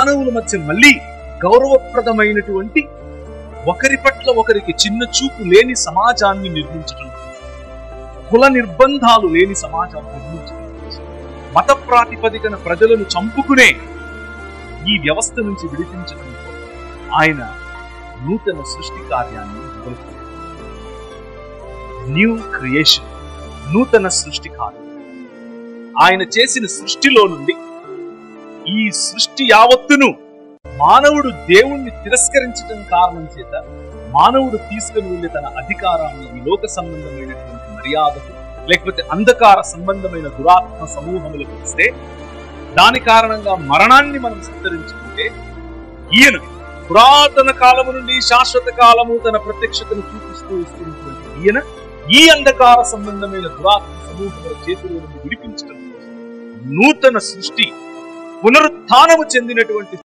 మానవుల మధ్య మళ్ళీ గౌరవప్రదమైనటువంటి ఒకరి పట్ల ఒకరికి చిన్న చూపు లేని సమాజాన్ని నిర్మించడం, కుల నిర్బంధాలు లేని సమాజాన్ని నిర్మించడం, మత ప్రాతిపదికన ప్రజలను చంపుకునే ఈ వ్యవస్థ నుంచి విడిపించడం ఆయన నూతన సృష్టి కార్యాన్ని మొదలుపెట్టారు. న్యూ క్రియేషన్, నూతన సృష్టి కార్యం. ఆయన చేసిన సృష్టిలో నుండి ఈ సృష్టి యావత్తును మానవుడు దేవుణ్ణి తిరస్కరించడం కారణం చేత మానవుడు తీసుకుని వెళ్ళే తన అధికారాన్ని ఈ లోక సంబంధమైనటువంటి మర్యాదకు లేకపోతే అంధకార సంబంధమైన దురాత్మ సమూహములకు ఇస్తే దాని కారణంగా మరణాన్ని మనం సంతరించుకుంటే ఈయన పురాతన కాలము నుండి శాశ్వత కాలము తన ప్రత్యక్షతను చూపిస్తూ వస్తున్నటువంటి ఈయన ఈ అంధకార సంబంధమైన దురాత్మ సమూహముల చేతుల నుండి విడిపించడం నూతన సృష్టి పునరుత్థానము చెందినటువంటి